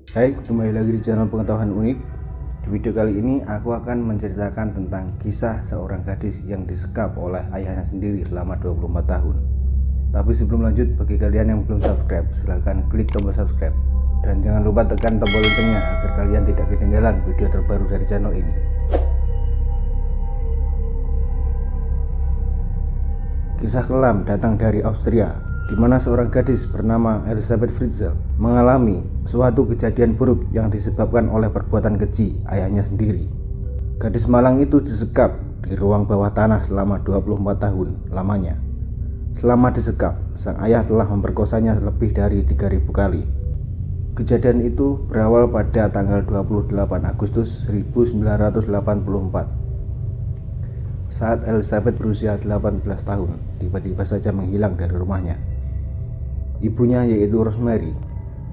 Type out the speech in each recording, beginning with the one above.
Hai, kembali lagi di channel Pengetahuan Unik. Di video kali ini aku akan menceritakan tentang kisah seorang gadis yang disekap oleh ayahnya sendiri selama 24 tahun. Tapi sebelum lanjut, bagi kalian yang belum subscribe, silahkan klik tombol subscribe. Dan jangan lupa tekan tombol loncengnya agar kalian tidak ketinggalan video terbaru dari channel ini. Kisah kelam datang dari Austria, di mana seorang gadis bernama Elisabeth Fritzl mengalami suatu kejadian buruk yang disebabkan oleh perbuatan keji ayahnya sendiri. Gadis malang itu disekap di ruang bawah tanah selama 24 tahun lamanya. Selama disekap, sang ayah telah memperkosanya lebih dari 3.000 kali. Kejadian itu berawal pada tanggal 28 Agustus 1984. Saat Elisabeth berusia 18 tahun, tiba-tiba saja menghilang dari rumahnya. Ibunya, yaitu Rosemary,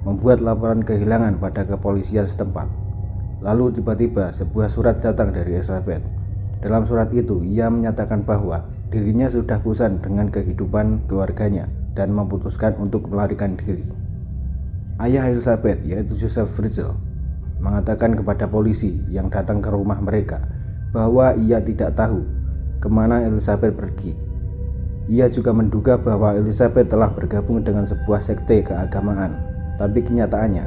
membuat laporan kehilangan pada kepolisian setempat. Lalu tiba-tiba sebuah surat datang dari Elisabeth. Dalam surat itu, ia menyatakan bahwa dirinya sudah bosan dengan kehidupan keluarganya dan memutuskan untuk melarikan diri. Ayah Elisabeth, yaitu Joseph Fritzl, mengatakan kepada polisi yang datang ke rumah mereka bahwa ia tidak tahu kemana Elisabeth pergi. Ia juga menduga bahwa Elisabeth telah bergabung dengan sebuah sekte keagamaan, tapi kenyataannya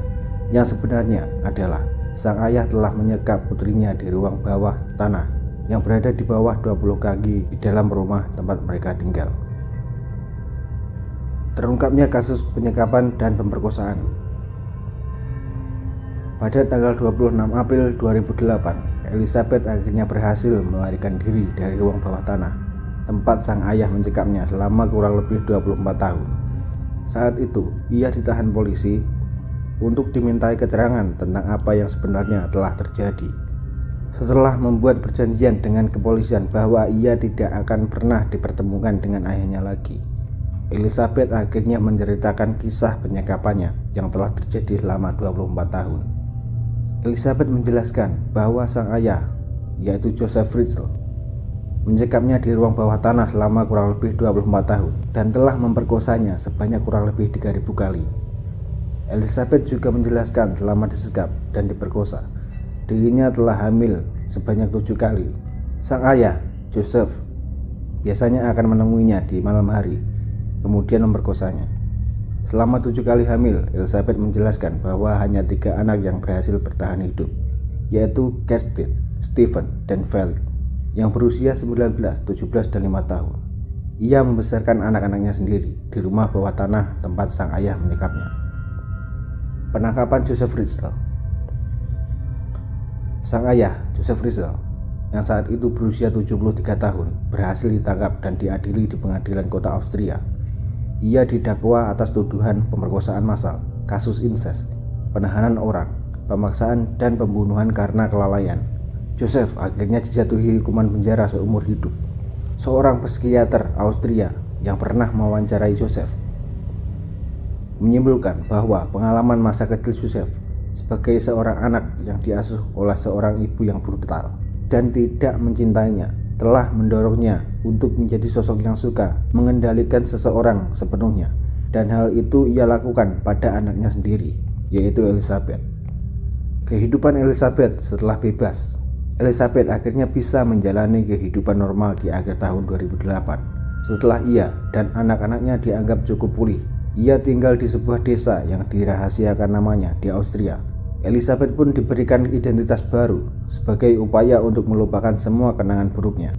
yang sebenarnya adalah sang ayah telah menyekap putrinya di ruang bawah tanah yang berada di bawah 20 kaki di dalam rumah tempat mereka tinggal. Terungkapnya kasus penyekapan dan pemerkosaan. Pada tanggal 26 April 2008, Elisabeth akhirnya berhasil melarikan diri dari ruang bawah tanah, tempat sang ayah mencekapnya selama kurang lebih 24 tahun. Saat itu, ia ditahan polisi untuk dimintai keterangan tentang apa yang sebenarnya telah terjadi. Setelah membuat perjanjian dengan kepolisian bahwa ia tidak akan pernah dipertemukan dengan ayahnya lagi, Elisabeth akhirnya menceritakan kisah penyekapannya yang telah terjadi selama 24 tahun. Elisabeth menjelaskan bahwa sang ayah, yaitu Joseph Fritzl, mencekapnya di ruang bawah tanah selama kurang lebih 24 tahun dan telah memperkosanya sebanyak kurang lebih 3.000 kali. Elisabeth juga menjelaskan selama disekap dan diperkosa, dirinya telah hamil sebanyak 7 kali. Sang ayah, Joseph, biasanya akan menemuinya di malam hari, kemudian memperkosanya. Selama 7 kali hamil, Elisabeth menjelaskan bahwa hanya 3 anak yang berhasil bertahan hidup, yaitu Kerstin, Stephen, dan Felix, yang berusia 19, 17, dan 5 tahun. Ia membesarkan anak-anaknya sendiri di rumah bawah tanah tempat sang ayah menyekapnya. Penangkapan Joseph Fritzl. Sang ayah, Joseph Fritzl, yang saat itu berusia 73 tahun, berhasil ditangkap dan diadili di pengadilan kota Austria. Ia didakwa atas tuduhan pemerkosaan massal, kasus insest, penahanan orang, pemaksaan, dan pembunuhan karena kelalaian. Joseph akhirnya dijatuhi hukuman penjara seumur hidup. Seorang psikiater Austria yang pernah mewawancarai Joseph menyimpulkan bahwa pengalaman masa kecil Joseph sebagai seorang anak yang diasuh oleh seorang ibu yang brutal dan tidak mencintainya telah mendorongnya untuk menjadi sosok yang suka mengendalikan seseorang sepenuhnya, dan hal itu ia lakukan pada anaknya sendiri, yaitu Elisabeth. Kehidupan Elisabeth setelah bebas. Elisabeth akhirnya bisa menjalani kehidupan normal di akhir tahun 2008. Setelah ia dan anak-anaknya dianggap cukup pulih, ia tinggal di sebuah desa yang dirahasiakan namanya di Austria. Elisabeth pun diberikan identitas baru sebagai upaya untuk melupakan semua kenangan buruknya.